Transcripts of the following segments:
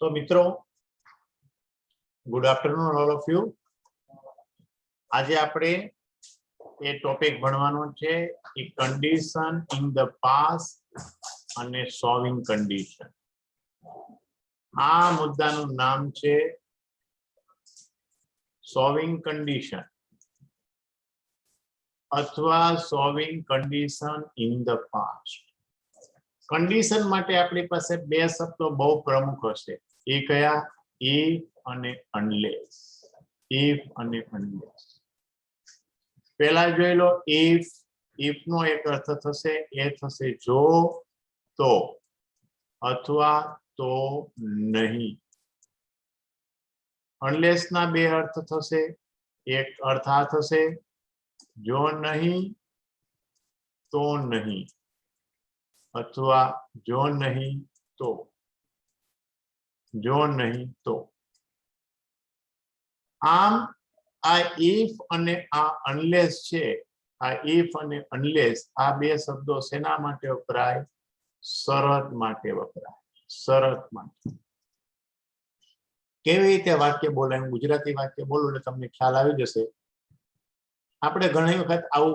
तो मित्रों, good afternoon all of you. आज आपणे ए टॉपिक भणवानो छे ए कंडीशन इन ध पास्ट અને સોલ્વિંગ કન્ડિશન। આ મુદ્દાનું નામ છે સોલ્વિંગ કન્ડિશન अथवा solving condition in the past। Condition माटे आपणी पासे बे शब्दों बहु प्रमुख हशे, ए कया? इफ अने अनलेस। इफ अने अनलेस पहेला जोई लो। इफ नो एक अर्थ थशे ए थशे जो, तो अथवा तो नहीं। अनलेस ना बे अर्थ थशे, एक अर्थ आ थशे जो नहीं तो नहीं, अथवा जो नहीं तो, जो नहीं तो। आम आ इफ अने आ अनलेस छे, आ इफ अने अनलेस आ बे शब्दों सेना माटे वपराय? शरत माटे वपराय। शरत माटे। केवी रीते वाक्य बोलाय? गुजराती वाक्य बोलूं એટલે તમને ખ્યાલ આવી જશે। આપણે ઘણી વખત આવું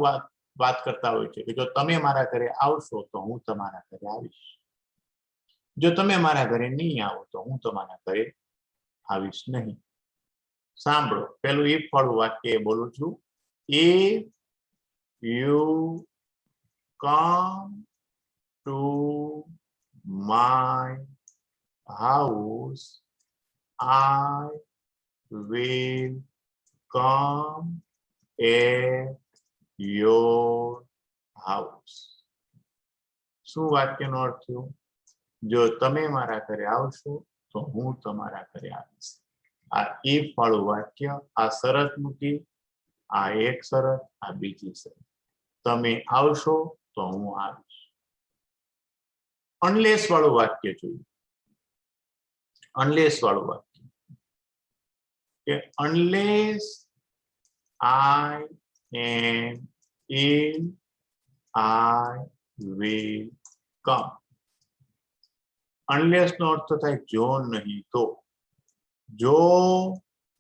વાત કરતા હોય છે કે જો તમે મારા ઘરે આવશો તો હું તમારા ઘરે આવીશ, જો તમે મારા ઘરે નહીં આવો તો હું તમારા ઘરે આવીશ નહીં। સાંભળો, પેલું ઇફ વાળું વાક્ય બોલું છું। If you come to my house I will come at your house। શું વાક્યનો અર્થ થયો? જો તમે મારા ઘરે આવશો તો હું તમારા ઘરે આવીશ। આ ઇફ વાળું વાક્ય, આ શરત મૂકી, આ એક શરત, આ બીજી શરત। તમે આવશો તો હું આવીશ। અનલેસ વાળું વાક્ય જોયું। અનલેસ વાળું વાક્ય કે unless I am ill, I will come। unless નો અર્થ થાય જો નહીં તો। જો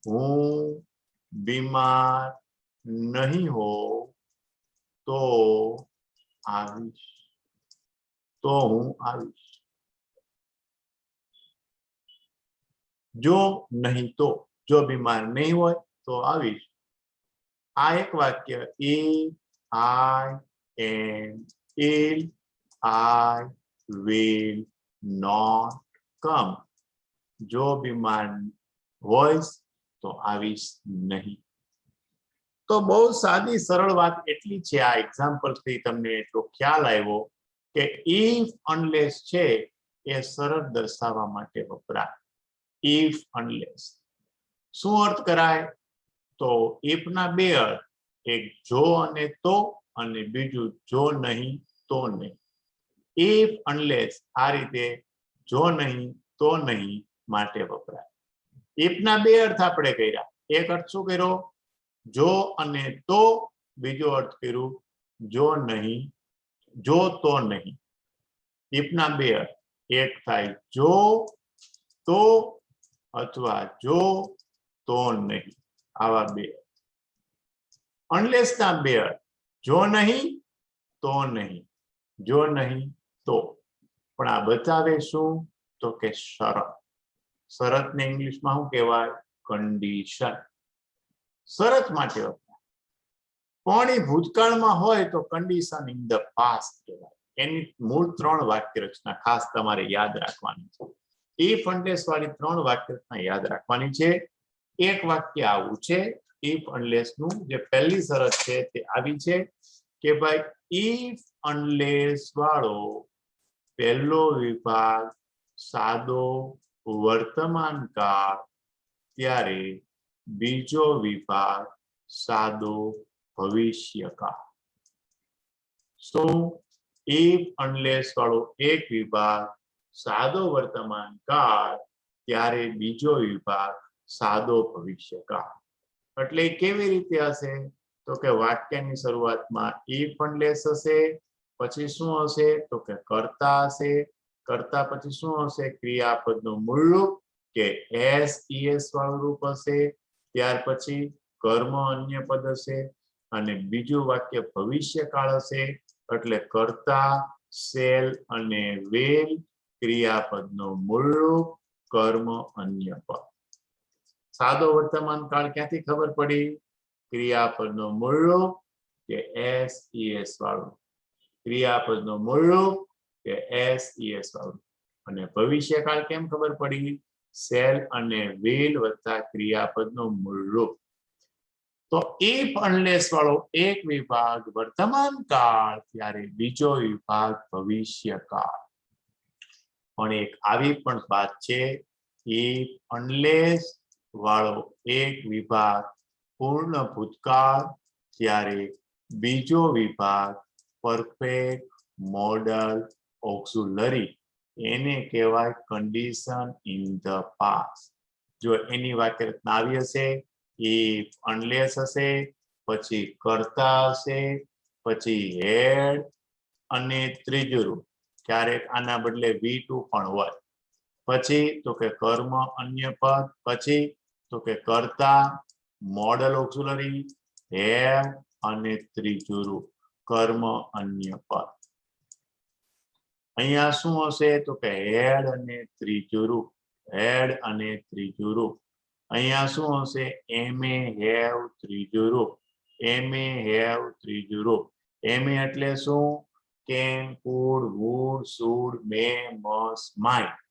હું બીમાર નહીં હો તો આવીશ, તો હું આવીશ। જો નહીં તો, જો બીમાર નહીં હોય તો આવીશ। આ એક વાક્ય if I am ill, I will not come। જો બીમાર હોઈશ તો આવીશ નહીં। તો બહુ સાદી સરળ વાત એટલી છે, આ એક્ઝામ્પલ થી તમને એટલો ખ્યાલ આવ્યો કે if unless છે એ શરત દર્શાવવા માટે વપરાય। if unless શું અર્થ કરાય? તો if ના બે અર્થ, એક જો અને તો, અને બીજું જો નહીં તો નહીં। if unless આ રીતે જો નહીં તો નહીં માટે વપરાય। if ના બે અર્થ આપણે કર્યા। એક અર્થ શું કર્યો? જો અને તો, બીજો અર્થ કર્યું જો નહીં, જો તો નહીં। if ના બે અર્થ, એક થાય જો તો, अथवा जो तो नहीं, आवा बे। अनलेस ना बे अर्थ, जो नहीं तो नहीं, जो नहीं तो। पण आ बतावे शू? तो के शरत। शरत ने इंग्लिश में શું કહેવાય? कंडीशन। शरत माटे वपराय। पण ई भूतकाळमां होय तो कंडीशन इन ध पास्ट कहेवाय। एनी मूळ त्रण वाक्य रचना खास तमारे याद राखवानी छे। इफ अनलेस वाली त्रण वाक्य रचना याद राखवानी छे। एक वाक्य आवुं छे इफ अनलेस नु, जे पहली शरत छे ते आवी छे के भाई इफ अनलेस वाळो पहलो विभाग सादो वर्तमान काळ, त्यारे बीजो विभाग सादो भविष्य काळ। सो इफ अनलेस वाळो एक विभाग सादो वर्तमान काळ, त्यारे बीजो विभाग सादो भविष्य काळ। એટલે કેવી રીતે હશે? તો કે વાક્યની શરૂઆતમાં ઇફ અનલેસ હશે, પછી શું હશે તો કે કર્તા હશે કર્તા પછી શું હશે ક્રિયાપદનું મૂળ રૂપ કે એસ ઈએસ વાળું રૂપ હશે ત્યાર પછી કર્મ અન્ય પદ હશે અને બીજું વાક્ય ભવિષ્યકાળ હશે એટલે કર્તા શેલ અને વેલ ક્રિયાપદનું મૂળ રૂપ કર્મ અન્ય પદ સાદો વર્તમાન કાળ ક્યાંથી ખબર પડી ક્રિયાપદનું મૂળ રૂપ કે એસ ઈએસ વાળું ક્રિયાપદનું મૂળ રૂપ કે એસ ઈએસ વાળું અને ભવિષ્યકાળ કેમ ખબર પડી શેલ અને વિલ વત્તા ક્રિયાપદનું મૂળ રૂપ તો ઇફ અનલેસ વાળો એક વિભાગ વર્તમાન કાળ ત્યારે બીજો વિભાગ ભવિષ્યકાળ પણ એક આવી પણ વાત છે ઇફ અનલેસ વાળો એક વિભાગ પૂર્ણ ભૂતકાળ ત્યારે બીજો વિભાગ પરફેક્ટ મોડલ ઓક્ઝિલરી એને કહેવાય કન્ડિશન ઇન ધ પાસ્ટ જો એની વાક્ય રચના આવી હશે ઇફ અનલેસ હશે પછી કર્તા હશે પછી હેડ અને ત્રીજું રૂપ ક્યારેક આના બદલે V2 પણ હોય પછી તો કે કર્મ અન્ય પદ પછી તો કે કર્તા મોડલ ઓક્ઝિલરી હેવ અને ત્રીજું રૂપ કર્મ અન્ય પદ અહીંયા શું હશે તો કે હેડ અને ત્રીજું રૂપ હેડ અને ત્રીજું રૂપ અહીંયા શું હશે એમે હેવ ત્રીજું રૂપ એમે હેવ ત્રીજું રૂપ એમે એટલે શું can could would should may must might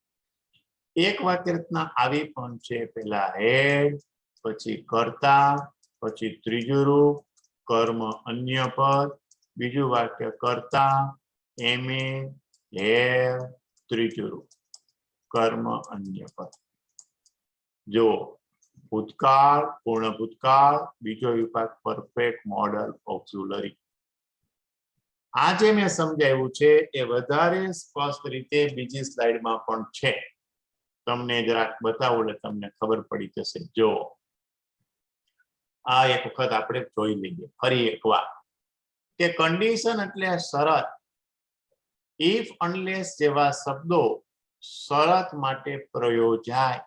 એક વાક્ય રચના આવી પણ છે પહેલા હેડ પછી કર્તા પછી ત્રીજું રૂપ કર્મ અન્ય પદ બીજું વાક્ય કર્તા એમે હેવ ત્રીજું રૂપ કર્મ અન્ય પદ જો ભૂતકાળ પૂર્ણ ભૂતકાળ બીજો વિભાગ પરફેક્ટ મોડલ ઓક્ઝિલરી આજે મેં સમજાવ્યું છે એ વધારે સ્પષ્ટ રીતે બીજી સ્લાઇડમાં પણ છે તમને જરાક બતાવું એટલે તમને ખબર પડી જશે જો આ એક વખત આપણે જોઈ લઈએ ફરી એકવાર કે કન્ડિશન એટલે શરત ઇફ અનલેસ જેવા શબ્દો શરત માટે પ્રયોજાય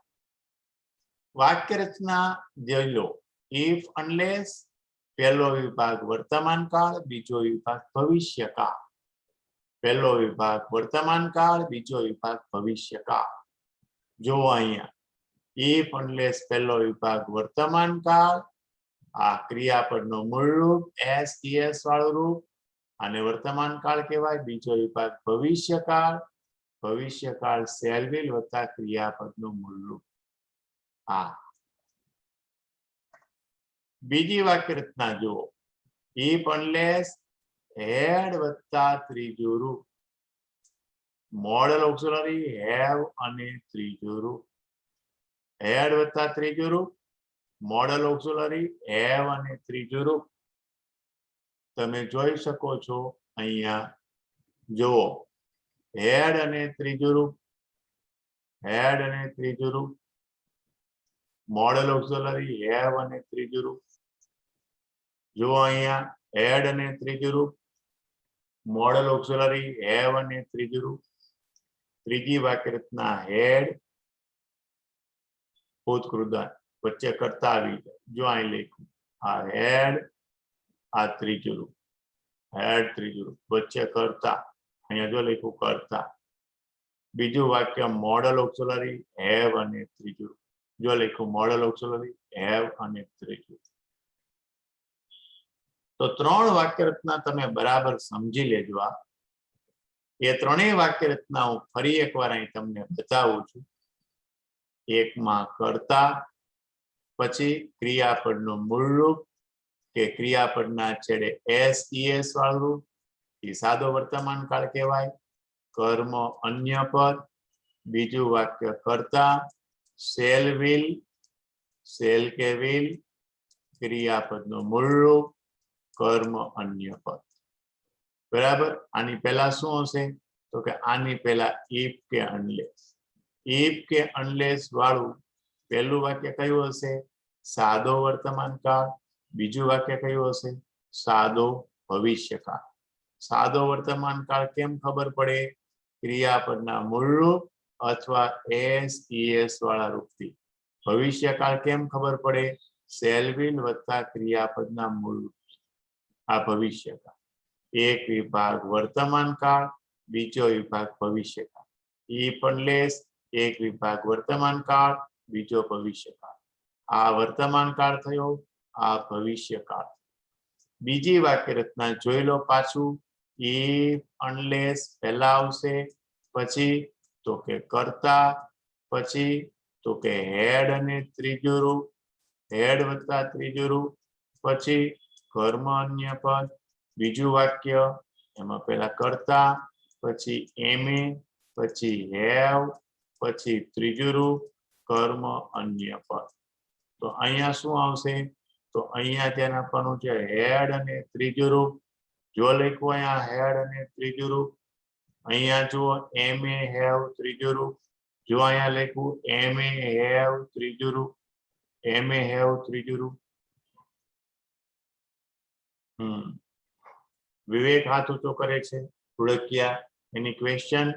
વાક્ય રચના જોઈ લો ઇફ અનલેસ પહેલો વિભાગ વર્તમાન કાળ બીજો વિભાગ ભવિષ્યકાળ પહેલો વિભાગ વર્તમાન કાળ બીજો વિભાગ ભવિષ્યકાળ જો અહીંયા ઇફ અનલેસ પહેલો વિભાગ વર્તમાન કાળ આ ક્રિયાપદનું મૂળ રૂપ એસ ઈએસ વાળું રૂપ અને વર્તમાન કાળ કહેવાય બીજો વિભાગ ભવિષ્યકાળ શેલ વિલ વત્તા ક્રિયાપદનું મૂળ રૂપ આ બીજી વાક્ય રચના જુઓ ઇફ અનલેસ હેડ વત્તા ત્રીજું રૂપ મોડલ ઓક્ઝિલરી હેવ અને ત્રીજું રૂપ હેડ વત્તા ત્રીજું રૂપ મોડલ ઓક્ઝિલરી હેવ અને ત્રીજું રૂપ તમે જોઈ શકો છો અહીંયા જુઓ હેડ અને ત્રીજું રૂપ હેડ અને ત્રીજું રૂપ મોડલ ઓક્ઝિલરી હેવ અને ત્રીજું રૂપ જો અહીંયા હેડ અને ત્રીજું રૂપ મોડલ ઓક્ઝિલરી હેવ અને ત્રીજું રૂપ ત્રીજી વાક્ય રચના હેડ ભૂતકૃદન વચ્ચે કરતા આવી જાય જો અહીં લખ્યું આ હેડ આ ત્રીજું રૂપ હેડ ત્રીજું રૂપ વચ્ચે કરતા અહીંયા જો લખ્યું કરતા બીજું વાક્ય મોડલ ઓક્ઝિલરી હેવ અને ત્રીજું રૂપ જો લખ્યું મોડલ ઓક્ઝિલરી હેવ અને ત્રીજું તો ત્રણ વાક્ય રચના તમે બરાબર સમજી લેજો એ ત્રણેય વાક્ય રચના હું ફરી એકવાર અહીં તમને બતાવું છું એકમાં કર્તા પછી ક્રિયાપદનું મૂળ રૂપ કે ક્રિયાપદના છેડે એસ ઈએસ વાળું રૂપ એ સાદો વર્તમાન કાળ કહેવાય કર્મ અન્ય પદ બીજું વાક્ય કર્તા શેલ વિલ શેલ કે વિલ ક્રિયાપદનું મૂળ રૂપ કર્મ અન્ય પદ બરાબર આની પહેલા શું હશે તો કે આની પહેલા ઇફ કે અનલેસ વાળું પહેલું વાક્ય કયું હશે સાદો વર્તમાન કાળ બીજું વાક્ય કયું હશે સાદો ભવિષ્યકાળ सादो वर्तमान काल केम खबर पड़े? क्रियापदना मूल रूप अथवा एस वाला रूपथी। भविष्यकाल केम खबर पड़े? शेल विल वत्ता क्रियापदना मूल रूप। आ भविष्यकाल। एक विभाग वर्तमान काल, बीजो विभाग भविष्यकाल। ई पण लेस एक विभाग वर्तमान काल, बीजो भविष्यकाल। आ वर्तमान काल थयो, आ भविष्यकाल। बीजी वाक्य रचना जोई लो पाछू। इफ अनलेस पहला आवशे, पछी तो के करता, पछी तो के हेड अने त्रीजो रूप, हेड वत्ता त्रीजो रूप, पछी कर्म अन्य पद। बीजू वाक्य एमां पहेला करता, पछी एमे, पछी हेव, पछी त्रीजो रूप, कर्म अन्य पद। तो अहींया शुं आवशे? तो अहींया ध્યાન આપવાનું છે हेड अने त्रीजो रूप। जो लख्युं अहींया हेड अने त्रीजो रूप, अहींया जुओ एमे हेव त्रीजो रूप। जो अहींया लख्युं एमे हेव त्रीजो रूप, एमे हेव त्रीजो रूप। विवेक हाथ ऊंचो करे छे। धुड़किया, एनी क्वेश्चन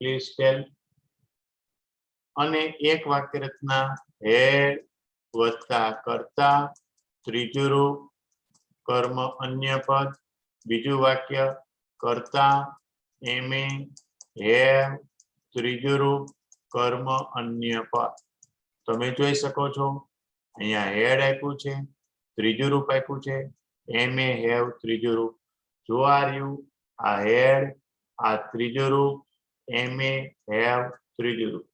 प्लीज टेल। अने एक वाक्य रचना हेड वत्ता कर्ता, त्रीजो रूप, कर्म अन्य पद। बीजू वाक्य कर्ता, एमे, हेव, त्रीजो रूप, कर्म अन्य पद। तमे जोई शको छो अहींया हेड आप्युं छे, त्रीजो रूप आप्युं छे, एमे हेव त्रीजो रूप। जो आ रह्युं आ हेड, आ त्रीजो रूप, एमे हेव त्रीजो रूप।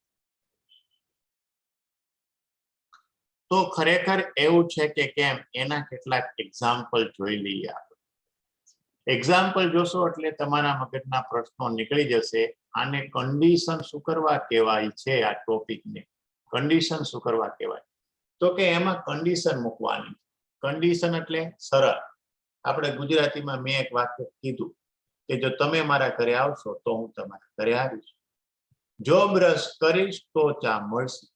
तो खरेखर एवुं छे के केम एना केटलाक एक्जाम्पल जोई लईए आपणे। एक्जाम्पल जोशो एटले तमारा मगजना प्रश्नो निकળી जशे। आने कंडीशन शुं करवा कहेवाय छे? आ टॉपिकने कंडीशन शुं करवा कहेवाय? तो के एमां कंडीशन मूकवानी। कंडीशन एटले शरत। આપણે ગુજરાતીમાં મેં એક વાક્ય કીધું કે જો તમે મારા ઘરે આવશો તો હું તમારા ઘરે આવીશ. જો બ્રશ કરીશ તો ચા મળશે.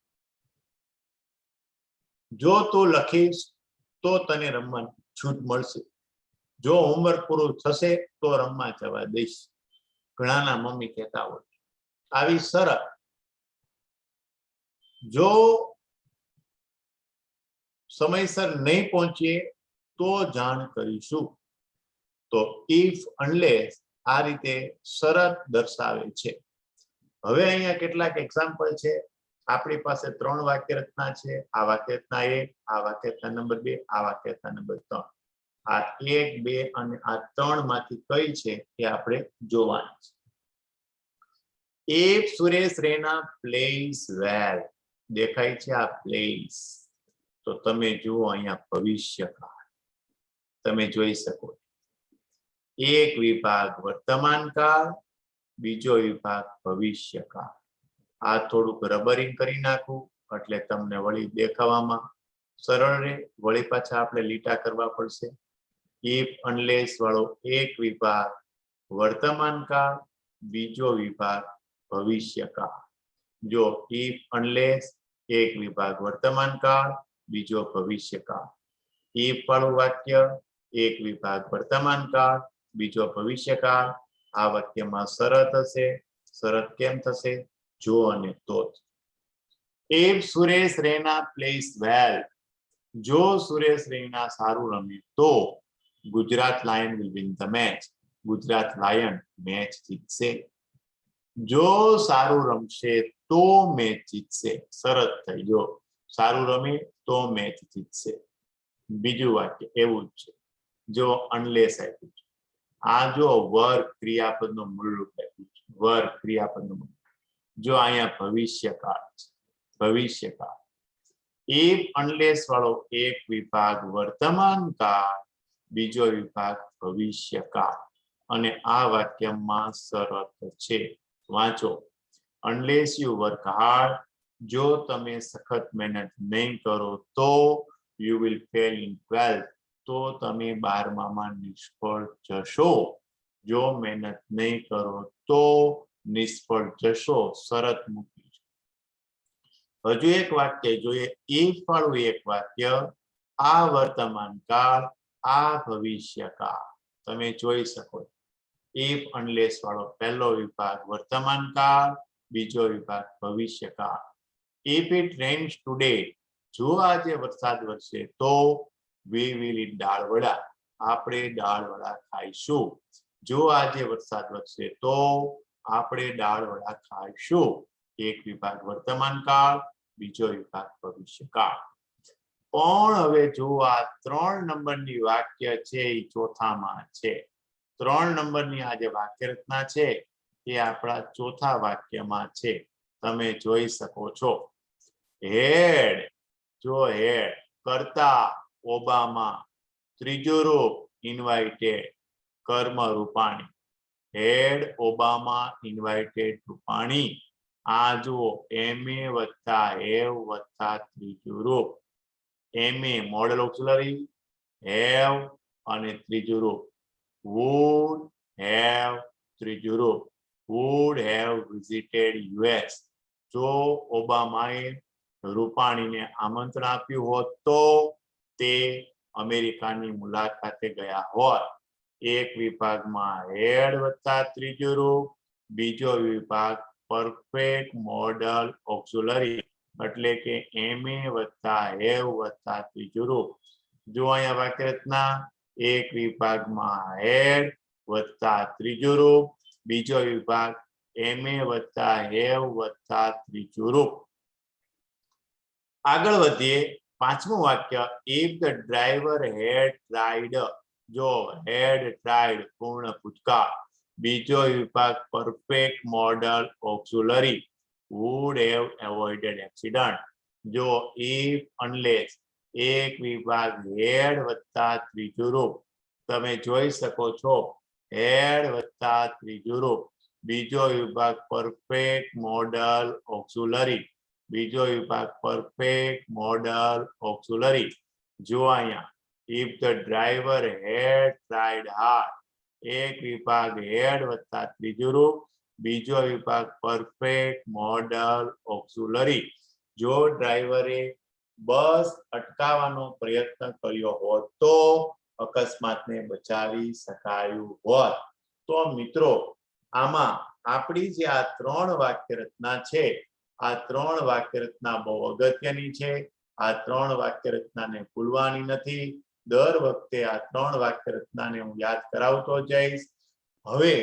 જો તું લખીશ તો તને રમવાની છૂટ મળશે. જો હોમવર્ક પૂરું થશે તો રમવા જવા દઈશ. ઘણાના મમ્મી કહેતા હોય આવી શરત. જો સમયસર નહીં પહોંચીએ તો જાણ કરીશું. તો ઇફ અનલેસ આ રીતે શરત દર્શાવે છે. હવે અહીંયા કેટલાક એક્ઝામ્પલ છે. આપણી પાસે 3 વાક્ય રચના છે. આ વાક્ય રચના 1, આ વાક્ય રચના નંબર 2, આ વાક્ય રચના નંબર 3. આ 1, 2 અને આ 3 માંથી કઈ છે એ આપણે જોવાની છે. If Suresh Raina plays well, દેખાય છે આ plays. તો તમે જુઓ અહીંયા ભવિષ્યકાળ તમે જોઈ શકો. એક વિભાગ વર્તમાન કાળ, બીજો વિભાગ ભવિષ્યકાળ. આ થોડુંક રબરિંગ કરી નાખું એટલે તમને વળી દેખાવામાં સરળ રહે. વળી પાછા આપણે લીટા કરવા પડશે. ઇફ અનલેસ વાળો એક વિભાગ વર્તમાન કાળ, બીજો વિભાગ ભવિષ્યકાળ. જો ઇફ અનલેસ એક વિભાગ વર્તમાન કાળ, બીજો ભવિષ્યકાળ. ઇફ વાળું વાક્ય એક વિભાગ વર્તમાન કાળ, બીજો ભવિષ્યકાળ. આ વાક્યમાં શરત હશે. શરત કેમ થશે? જો અને તો. ઇફ સુરેશ રૈના પ્લેસ વેલ, જો સુરેશ રૈના સારું રમે તો Gujarat lion will win the match, Gujarat lion match જીતશે. જો સારું રમશે તો મેચ જીતશે. શરત થઈ. જો સારું રમે તો મેચ જીતશે. બીજું વાક્ય એવું જ છે. જો અનલેસ આપ્યું છે. આ જો વર્ગ ક્રિયાપદનું મૂળ રૂપ આપ્યું છે. વર્ગ ક્રિયાપદનું મૂળ. જો અહીંયા ભવિષ્યકાળ છે. ભવિષ્યકાળ. ઇફ અનલેસ વાળો એક વિભાગ વર્તમાન કાળ, બીજો વિભાગ ભવિષ્યકાળ. અને આ વાક્યમાં શરત છે. વાંચો. અનલેસ યુ વર્ક હાર્ડ, જો તમે સખત મહેનત નહીં કરો તો you will fail in 12th, તો તમે 12મામાં નિષ્ફળ જશો. જો મહેનત નહીં કરો તો નિષ્ફળ જશો. શરત મૂકી છે. હજુ એક વાક્ય જોઈએ. ઇફ વાળું એક વાક્ય, આ વર્તમાન કાળ, આ ભવિષ્યકાળ. તમે જોઈ શકો ઇફ અનલેસ વાળો પહેલો વિભાગ વર્તમાન કાળ, બીજો વિભાગ ભવિષ્યકાળ. ઇફ ઇટ રેન્સ ટુડે, જો આજે વરસાદ વરસે તો વી વિલ ઇટ દાળ વડા, આપણે દાળ વડા ખાઈશું. જો આજે વરસાદ વરસે તો આપણે દાળ વડા ખાઈશું. એક વિભાગ વર્તમાન કાળ, બીજો વિભાગ ભવિષ્યકાળ. પણ હવે જો આ 3 નંબરની વાક્ય છે એ ચોથામાં છે. 3 નંબરની આ જે વાક્ય રચના છે એ આપણા ચોથા વાક્યમાં છે. તમે જોઈ શકો છો. હેડ, જો હેડ, કરતા ઓબામા, ત્રીજું રૂપ ઇન્વાઇટેડ, કર્મ રૂપાણી. હેડ ઓબામા ઇન્વાઇટેડ રૂપાણી. આ જુઓ એમએ વત્તા હેવ વત્તા ત્રીજું રૂપ. એમએ મોડલ ઓક્સિલરી, હેવ અને ત્રીજું રૂપ would have, ત્રીજું રૂપ would have visited US. જો ઓબામાએ રૂપાણીને આમંત્રણ આપ્યું હોત તો તે અમેરિકાની મુલાકાતે ગયા હોત. એક વિભાગમાં હેડ વત્તા ત્રીજું રૂપ, બીજો વિભાગ પરફેક્ટ મોડલ ઓક્સિલરી એટલે કે એમએ વત્તા હેવ વત્તા ત્રીજું રૂપ. જો અહીંયા વાક્ય રચના એક વિભાગમાં હેડ વત્તા ત્રીજું રૂપ, બીજો વિભાગ એમએ વત્તા હેવ વત્તા ત્રીજું રૂપ. આગળ વધીએ. પાંચમું વાક્ય if the driver had tried, જો હેડ ટ્રાઈડ પૂર્ણ ભૂતકાળ, બીજો વિભાગ perfect modal auxiliary would have avoided accident. જો if unless એક વિભાગ હેડ વત્તા ત્રીજું રૂપ. તમે જોઈ શકો છો હેડ વત્તા ત્રીજું રૂપ, બીજો વિભાગ પરફેક્ટ મોડલ ઓક્સિલરી, બીજો વિભાગ પરફેક્ટ મોડલ ઓક્સિલરી. જો અહીંયા if the driver had tried hard, એક વિભાગ હેડ વત્તા ત્રીજું રૂપ, બીજો વિભાગ પરફેક્ટ મોડલ ઓક્સિલરી. જો ડ્રાઈવરે બસ અટકાવવાનો પ્રયત્ન કર્યો હોત તો અકસ્માતને બચાવી શકાયું હોત. તો મિત્રો આમાં આપણી જે આ 3 વાક્ય રચના છે, આ 3 વાક્ય રચના બહુ અગત્યની છે. આ 3 વાક્ય રચનાને ભૂલવાની નથી. દર વખતે આ 3 વાક્ય રચનાને હું યાદ કરાવતો જઈશ. હવે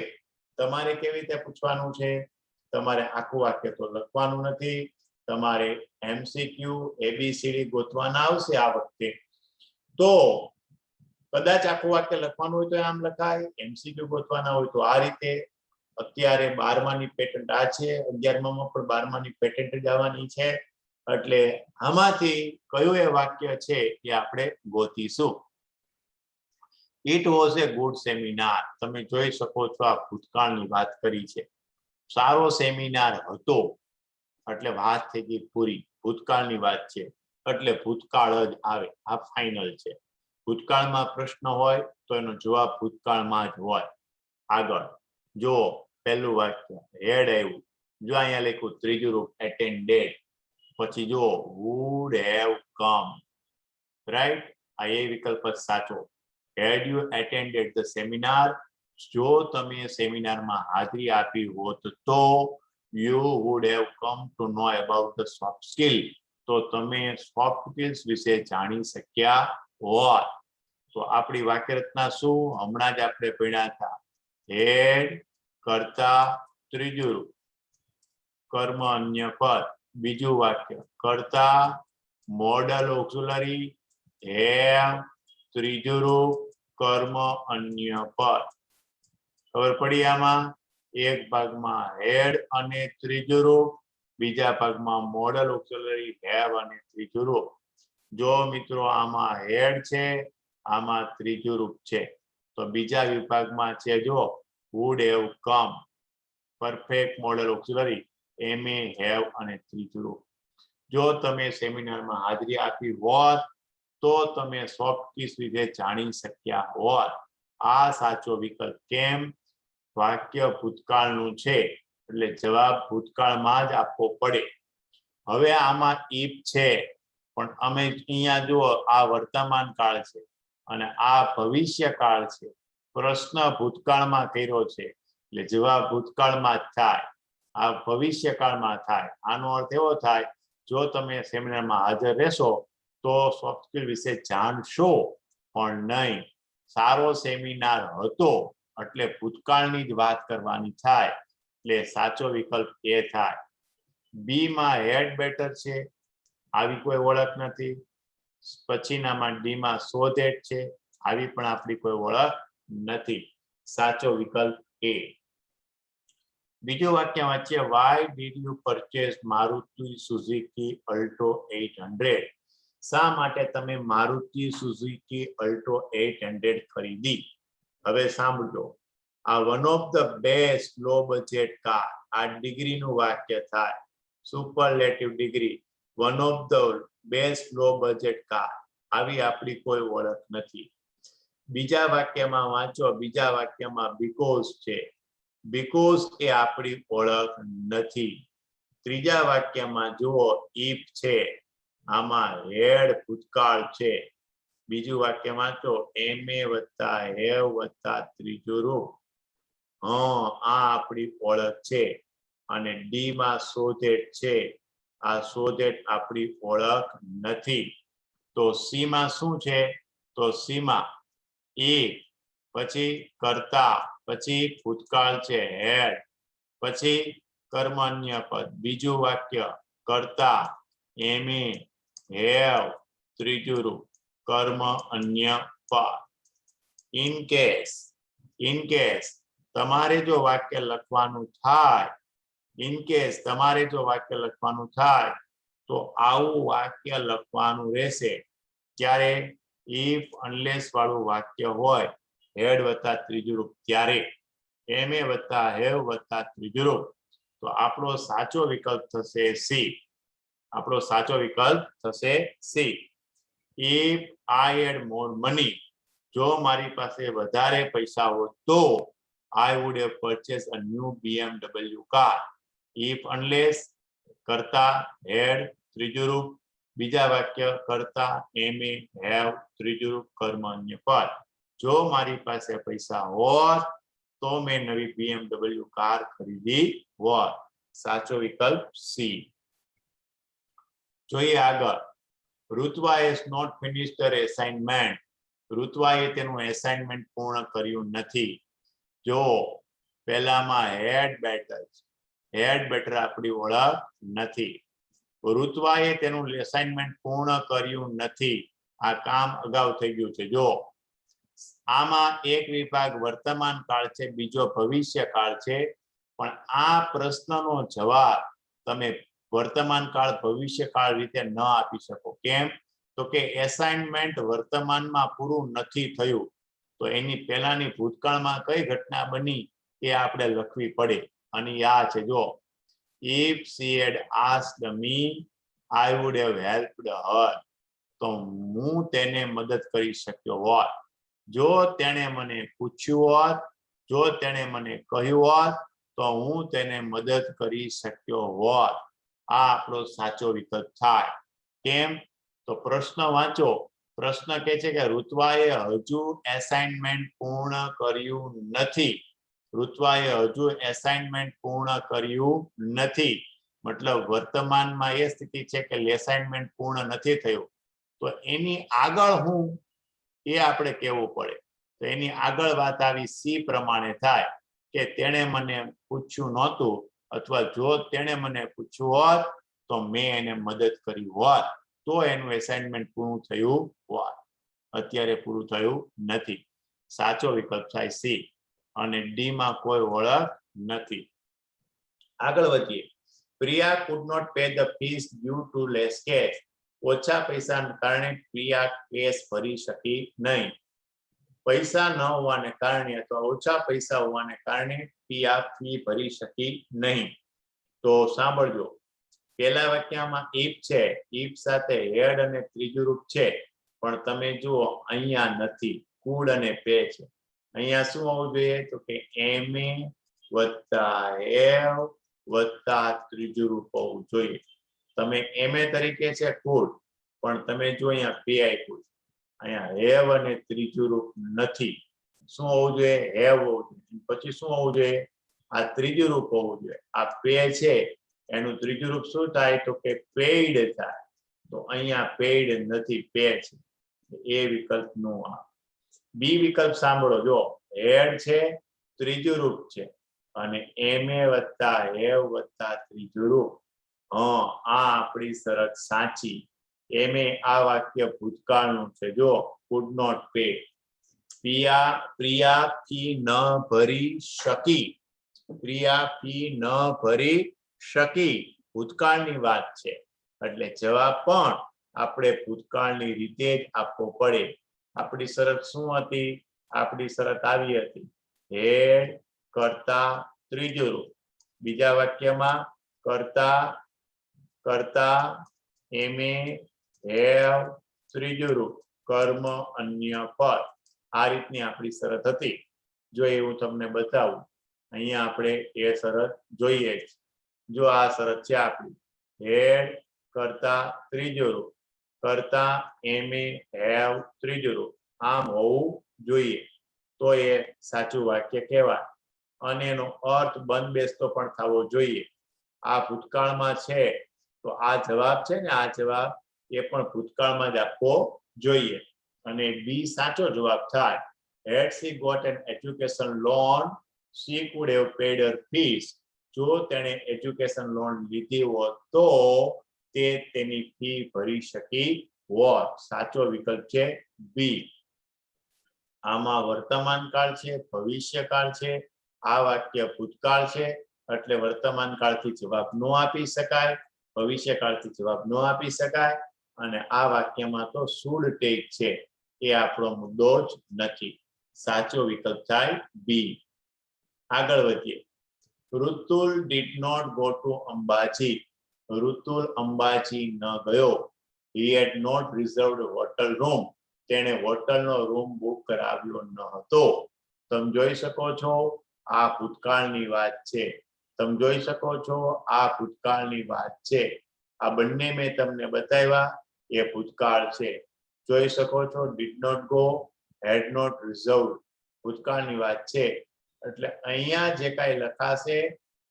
તમારે કેવી રીતે પૂછવાનું છે? તમારે આખું વાક્ય તો લખવાનું નથી. તમારે એમસીક્યુ એબીસીડી ગોતવાના આવશે આ વખતે. તો કદાચ આખું વાક્ય લખવાનું હોય તો આમ લખાય, એમસીક્યુ ગોતવાના હોય તો આ રીતે. અત્યારે 12માની પેટન્ટ આ છે, 11મામાં પણ 12માની પેટન્ટ જ આવવાની છે. એટલે આમાંથી કયું એ વાક્ય છે એ આપણે ગોતીશું. It was a good seminar. તમે જોઈ શકો છો આ ભૂતકાળની વાત કરી છે. સારો સેમિનાર હતો એટલે વાત થઈ ગઈ પૂરી. ભૂતકાળની વાત છે એટલે ભૂતકાળ જ આવે. આ ફાઇનલ છે. ભૂતકાળમાં પ્રશ્ન હોય તો એનો જવાબ ભૂતકાળમાં જ હોય. આગળ જો પહેલું વાક્ય હેડ આવ્યું. જો અહીંયા લખ્યું ત્રીજું રૂપ એટેન્ડેડ. પછી જો would have come, રાઈટ? આ એ વિકલ્પ સાચો. had you attended the seminar, જો તમે સેમિનારમાં હાજરી આપી હોત તો you would have come to know about the soft skill, તો તમે સોફ્ટ સ્કિલ્સ વિશે જાણી શક્યા હોત. તો આપણી વાક્ય રચના શું હમણાં જ આપણે ભણ્યા હતા. હેડ કરતા ત્રીજું રૂપ, કર્મ અન્ય પદ, બીજું વાક્ય કરતા મોડલ ઓક્સિલરી, હેવ ત્રીજું રૂપ, કર્મ અન્ય પદ. ખબર પડી આમાં? એક ભાગમાં હેડ અને ત્રીજું રૂપ, બીજા ભાગમાં મોડલ ઓક્સિલરી હેવ અને ત્રીજું રૂપ. જો મિત્રો આમાં હેડ છે, આમાં ત્રીજું રૂપ છે, તો બીજા વિભાગમાં છે જો would have come, perfect modal auxiliary, MA have અને ત્રીજું રૂપ. જો તમે સેમિનારમાં હાજરી આપી હોત તો તમે સોફ્ટ સ્કિલ્સ વિશે જાણી શક્યા હોત. આ સાચો વિકલ્પ. કેમ? વાક્ય ભૂતકાળનું છે એટલે જવાબ ભૂતકાળમાં જ આપવો પડે. હવે આમાં ઇફ છે પણ અમે અહીંયા જુઓ આ વર્તમાન કાળ છે અને આ ભવિષ્ય કાળ છે. પ્રશ્ન ભૂતકાળમાં કર્યો છે એટલે જવાબ ભૂતકાળમાં જ થાય, આ ભવિષ્યકાળમાં થાય. આનો અર્થ એવો થાય, જો તમે સેમિનારમાં હાજર રહેશો તો સોફ્ટ સ્કિલ વિશે જાણશો પણ નહીં. સારો સેમિનાર હતો એટલે ભૂતકાળની જ વાત કરવાની થાય, એટલે સાચો વિકલ્પ એ થાય. બી માં હેડ બેટર છે, આવી કોઈ ઓળખ નથી. પછીનામાં ડી માં સો ધેટ છે, આવી પણ આપણી કોઈ ઓળખ નથી. સાચો વિકલ્પ એ. બીજું વાક્ય વાંચીએ, why did you purchase Maruti Suzuki Alto 800? શા માટે તમે મારુતિ સુઝુકી અલ્ટો 800 ખરીદી? હવે સાંભળો, આ one of the best low budget car, આ ડિગ્રીનું વાક્ય થાય. Superlative degree, one of the best low budget car, આવી આપણી કોઈ ઓળખ નથી. બીજા વાક્યમાં વાંચો, બીજા વાક્યમાં બીકોઝ છે, બીકોઝ એ આપણી ઓળખ નથી. ત્રીજા વાક્યમાં જુઓ ઇફ છે, આમાં હેડ ભૂતકાળ છે. બીજું વાક્ય વાંચો, એમે વત્તા હેવ વત્તા ત્રીજું રૂપ, આ આપણી ઓળખ છે. અને ડી માં સો ધેટ છે, આ સો ધેટ આપણી ઓળખ નથી. તો સી માં શું છે? તો સી માં એ, પછી કર્તા, પછી ભૂતકાળ છે હેડ, પછી કર્મ અન્ય પદ. બીજું વાક્ય કર્તા, એમે, હેવ, ત્રીજું રૂપ કર્મ અન્ય પદ. ઇન કેસ તમારે જો વાક્ય લખવાનું થાય, ઇન કેસ તમારે જો વાક્ય લખવાનું થાય તો આવું વાક્ય લખવાનું રહેશે. ત્યારે ઇફ અનલેસ વાળું વાક્ય હોય, હેડ વત્તા ત્રીજું રૂપ, ત્યારે એમે વત્તા હેવ વત્તા ત્રીજું રૂપ. તો આપણો સાચો વિકલ્પ થશે સી. આપણો સાચો વિકલ્પ થશે C. If I had more money, જો મારી પાસે વધારે પૈસા હોત તો I would have purchased a new BMW car. If unless કરતા હેડ ત્રીજું રૂપ, બીજા વાક્ય કરતા એમે હેવ ત્રીજું રૂપ કર્મ અન્ય પદ. જો મારી પાસે પૈસા હોત તો મેં નવી BMW કાર ખરીદી હોત. સાચો વિકલ્પ સી. જોઈએ આગળ, ઋત્વા has not finished her assignment. ઋત્વાએ તેનું એસાઇનમેન્ટ પૂર્ણ કર્યું નથી. જો પહેલામાં હેડ બેટર, હેડ બેટર આપણી ઓળખ નથી. ઋત્વાએ તેનું એસાઇનમેન્ટ પૂર્ણ કર્યું નથી, આ કામ અગાઉ થઈ ગયું છે. જો આમાં એક વિભાગ વર્તમાન કાળ છે, બીજો ભવિષ્ય કાળ છે, પણ આ પ્રશ્નનો જવાબ તમે વર્તમાન કાળ ભવિષ્ય કાળ રીતે ન આપી શકો. કેમ? તો કે એસાઇનમેન્ટ વર્તમાનમાં પૂરું નથી થયું, તો એની પહેલાની ભૂતકાળમાં કઈ ઘટના બની એ આપણે લખવી પડે. અને આ છે, જો if she had asked me I would have helped her, તો હું તેને મદદ કરી શક્યો હોત. જો તેણે મને પૂછ્યું હોત, જો તેણે મને કહ્યું હોત તો હું તેને મદદ કરી શક્યો હોત. આ આપણો સાચો વિકલ્પ થાય. કેમ? તો પ્રશ્ન વાંચો. પ્રશ્ન કહે છે કે ઋત્વાએ હજુ એસાઇનમેન્ટ પૂર્ણ કર્યું નથી. ઋત્વાએ હજુ એસાઇનમેન્ટ પૂર્ણ કર્યું નથી, મતલબ વર્તમાનમાં એ સ્થિતિ છે કે એસાઇનમેન્ટ પૂર્ણ નથી થયું. તો એની આગળ હું એ આપણે કહેવું પડે. તો એની આગળ વાત આવી સી પ્રમાણે થાય કે તેણે મને પૂછ્યું નહોતું, અથવા જો તેણે મને પૂછ્યું હોત તો મેં એને મદદ કરી હોત, તો એનું એસાઇનમેન્ટ પૂરું થયું હોત. અત્યારે પૂરું થયું નથી. સાચો વિકલ્પ થાય સી. અને ડી માં કોઈ ઓળખ નથી. આગળ વધીએ. Priya could not pay the fees due to less cash. ઓછા પૈસાના કારણે પ્રિયા કેસ ભરી શકી નહીં. પૈસા ન હોવાને કારણે અથવા ઓછા પૈસા હોવાને કારણે પ્રિયા ફી ભરી શકી નહીં. તો સાંભળજો, પહેલા વાક્યમાં ઇફ છે, ઇફ સાથે હેડ અને ત્રીજું રૂપ છે, પણ તમે જુઓ અહીંયા નથી, કુડ અને પે છે. અહીંયા શું હોવું જોઈએ? તો કે એમે વત્તા હેવ વત્તા ત્રીજું રૂપ હોવું જોઈએ. તમે એમે તરીકે છે કુડ, પણ તમે જો અહીંયા પે આપ્યું, અહીંયા હેવ અને ત્રીજું રૂપ નથી. શું હોવું જોઈએ? હેવ હોવું જોઈએ. પછી શું હોવું જોઈએ? આ ત્રીજું રૂપ હોવું જોઈએ. આ પે છે એનું ત્રીજું રૂપ શું થાય? તો કે પેઇડ થાય. તો અહીંયા પેઇડ નથી, પે છે. એ વિકલ્પ નો આવે. બી વિકલ્પ સાંભળો, જો હેડ છે, ત્રીજું રૂપ છે, અને એમએ વત્તા હેવ વત્તા ત્રીજું રૂપ. આ આપણી શરત સાચી. એમે આ વાક્ય ભૂતકાળનું છે. જો could not pay. Priya fee ન ભરી શકી. પ્રિયા ફી ન ભરી શકી ભૂતકાળની વાત છે. એટલે જવાબ પણ આપણે ભૂતકાળની રીતે જ આપવો પડે. આપણી શરત શું હતી? આપણી શરત આવી હતી, હેડ કરતા ત્રીજું રૂપ. બીજા વાક્યમાં કરતા એમે હેવ ત્રીજું રૂપ, કર્મ અન્ય પદ. આ રીતની આપણી શરત હતી. જો એવું તમને બતાવું, અહીંયા આપણે એ શરત જોઈએ જ. જો આ શરત છે આપણી, હેડ કરતા ત્રીજું રૂપ, કરતા એમે હેવ ત્રીજું રૂપ, આમ હોવું જોઈએ. તો એ સાચું વાક્ય કહેવાય. અને એનો અર્થ બંધબેસતો પણ થવો જોઈએ. આ ભૂતકાળમાં છે તો આ જવાબ છે ને, આ જવાબ એ પણ ભૂતકાળમાં જ આપવો જોઈએ. અને બી સાચો જવાબ થાય. Had she got an education loan, she could have paid her fees. જો તેણે એજ્યુકેશન લોન લીધી હોત તો તે તેની ફી ભરી શકી હોત. સાચો વિકલ્પ છે બી. આમાં વર્તમાન કાળ છે, ભવિષ્યકાળ છે. આ વાક્ય ભૂતકાળ છે એટલે વર્તમાન કાળથી જવાબ ન આપી શકાય, ભવિષ્યકાળથી જવાબ ન આપી શકાય. અને આ વાક્યમાં તો શુડ ટેક છે, એ આપણો મુદ્દો જ નથી. સાચો વિકલ્પ થાય બી. આગળ વધીએ. Rutul did not go to Ambaji. Rutul Ambaji ન ગયો. He had not reserved hotel room. તેણે હોટલનો રૂમ બુક કરાવ્યો ન હતો. તમે જોઈ શકો છો આ ભૂતકાળની વાત છે. તમે જોઈ શકો છો આ ભૂતકાળની વાત છે. આ બંને મેં તમને બતાવ્યા એ ભૂતકાળ છે. જોઈ શકો છો did not go, had not reserved, ભૂતકાળની વાત છે. એટલે અહીંયા જે કાંઈ લખાશે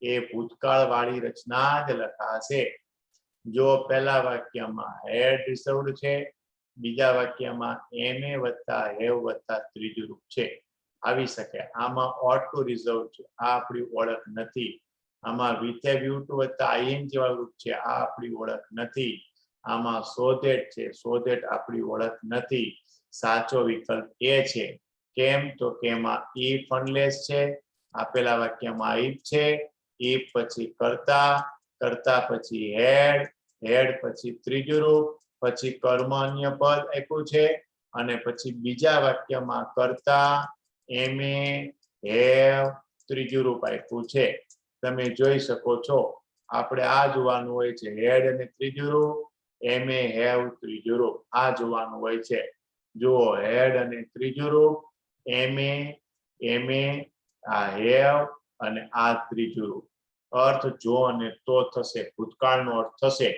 એ ભૂતકાળ વાળી રચના જ લખાશે. જો પહેલા વાક્યમાં હેડ રિઝર્વડ છે, બીજા વાક્યમાં એમે વત્તા હેવ વત્તા ત્રીજું રૂપ છે, આવી શકે. આમાં ought to reserve છે, આ આપણી ઓળખ નથી. આમાં with have you to વત્તા ing જેવા રૂપ છે, આ આપણી ઓળખ નથી. આમાં so that છે, so that આપણી ઓળખ નથી. સાચો વિકલ્પ એ છે. કેમ? તો કે એમાં if unless છે, આપેલા વાક્યમાં if છે, if પછી કરતા પછી હેડ પછી ત્રીજું રૂપ, પછી કર્મ અન્ય પદ આપ્યું છે, અને પછી બીજા વાક્યમાં કરતા એમે હેવ ત્રીજું રૂપ આપ્યું છે. તમે જોઈ શકો છો આપણે આ જોવાનું હોય છે, હેડ અને ત્રીજું રૂપ, એમે હેવ ત્રીજું રૂપ, આ જોવાનું હોય છે. જુઓ હેડ અને ત્રીજું રૂપ, એમે આ હેવ અને આ ત્રીજું રૂપ. અર્થ જો અને તો થશે, ભૂતકાળનો અર્થ થશે.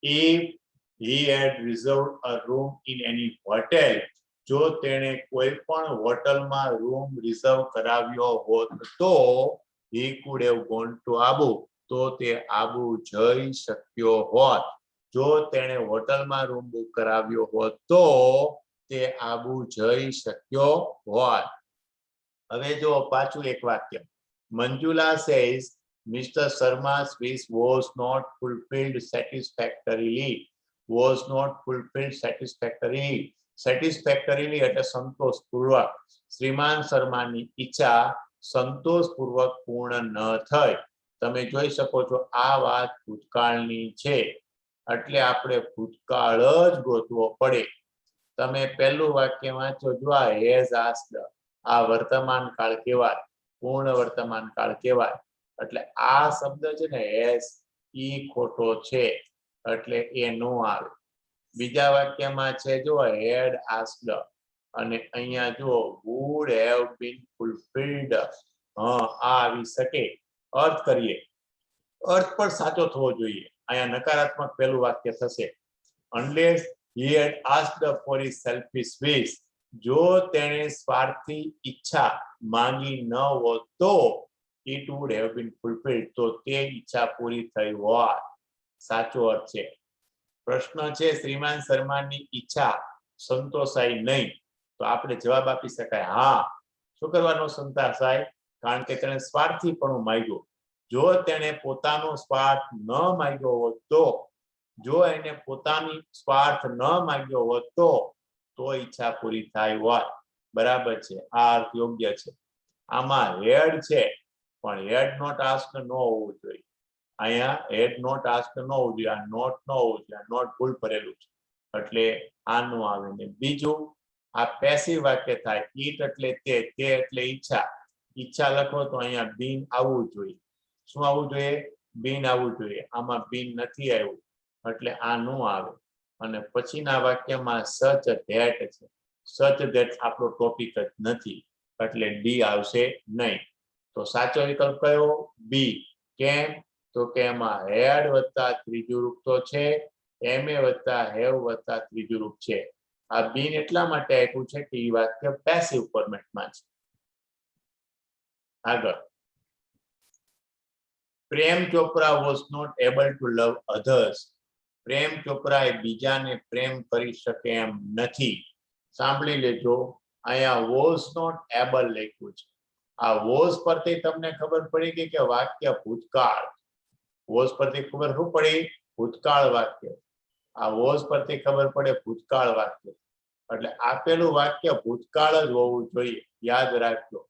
if he had reserved a room in any hotel, જો તેણે કોઈ પણ હોટલમાં રૂમ રિઝર્વ કરાવ્યો હોત તો he could have gone to Abu, તો તે આબુ જઈ શક્યો હોત. જો તેણે હોટલમાં રૂમ બુક કરાવ્યો હોત તો તે આબુ જઈ શક્યો હોત. હવે જો પાછું એક વાક્ય. Manjula says Mr. Sharma's wish was not fulfilled satisfactorily. Was not fulfilled satisfactorily. Satisfactorily એટલે સંતોષપૂર્વક. શ્રીમાન શર્માની ઈચ્છા સંતોષપૂર્વક પૂર્ણ ન થઈ. તમે જોઈ શકો છો આ વાત ભૂતકાળની છે એટલે આપણે ભૂતકાળ જ ગોતવો પડે. તમે પહેલું વાક્ય વાંચો, જો આ હેઝ આસ્ક્ડ, આ વર્તમાન કાળ કહેવાય, પૂર્ણ વર્તમાન કાળ કહેવાય. એટલે આ શબ્દ છે ને હેઝ, ઈ ખોટો છે એટલે એ નો આવે. બીજા વાક્યમાં છે જો હેડ આસ્ક્ડ, અને અહીંયા જો would have been fulfilled, આ આવી શકે. અર્થ કરીએ, અર્થ પણ સાચો થવો જોઈએ. અહીંયા નકારાત્મક પહેલું વાક્ય થશે. unless he had asked for his selfish wish, જો તેણે સ્વાર્થી ઈચ્છા માંગી ન હોત તો it would have been fulfilled. તો તે ઈચ્છા પૂરી થઈ હોત. સાચો અર્થ છે. પ્રશ્ન છે શ્રીમાન શર્માની ઈચ્છા સંતોષાઈ નહીં, તો આપણે જવાબ આપી શકાય હા. શું કરવાનો સંતોષાય? કારણ કે તેણે સ્વાર્થીપણું માંગ્યું. જો તેણે પોતાનો સ્વાર્થ ન માંગ્યો હોત તો, જો એને પોતાની સ્વાર્થ ન માંગ્યો હોત તો ઈચ્છા પૂરી થાય હોત. બરાબર છે, આ અર્થ યોગ્ય છે. આમાં હેડ છે પણ હેડ નોટ આસ્ક્ડ ન હોવું જોઈએ. અહીંયા હેડ નોટ આસ્ક્ડ ન હોવું જોઈએ, આ નોટ ન હોવું જોઈએ, આ નોટ ભૂલ ભરેલું છે એટલે આ નો આવે. ને બીજું આ પેસિવ વાક્ય થાય. ઈટ એટલે તે એટલે ઈચ્છા. ઈચ્છા લખો તો અહીંયા બીન આવવું જોઈએ. શું આવવું જોઈએ? બીન આવવું જોઈએ. આમાં બીન નથી આવ્યું એટલે આ નો આવે. અને પછીના વાક્યમાં સચ ધેટ છે. સચ ધેટ આપણો ટોપિક જ નથી એટલે ડી આવશે નહીં. તો સાચો વિકલ્પ કયો? બી. કેમ? તો કે એમાં હેડ વત્તા ત્રીજું રૂપ તો છે, એમ એ વત્તા હેવ વત્તા ત્રીજું રૂપ છે. આ બીન એટલા માટે આપ્યું છે કે એ વાક્ય પેસિવ ફોર્મેટમાં છે. આગળ, Prem Chopra was not able to love others. Prem Chopra એ બીજાને પ્રેમ કરી શકે એમ નથી. સાંભળી લેજો, અહીંયા વોઝ નોટ એબલ લખ્યું છે. આ વોઝ પરથી તમને ખબર પડી ગઈ કે વાક્ય ભૂતકાળ. વોઝ પરથી ખબર શું પડી? ભૂતકાળ વાક્ય. આ વોઝ પરથી ખબર પડે ભૂતકાળ વાક્ય. એટલે આપેલું વાક્ય ભૂતકાળ જ હોવું જોઈએ. યાદ રાખજો,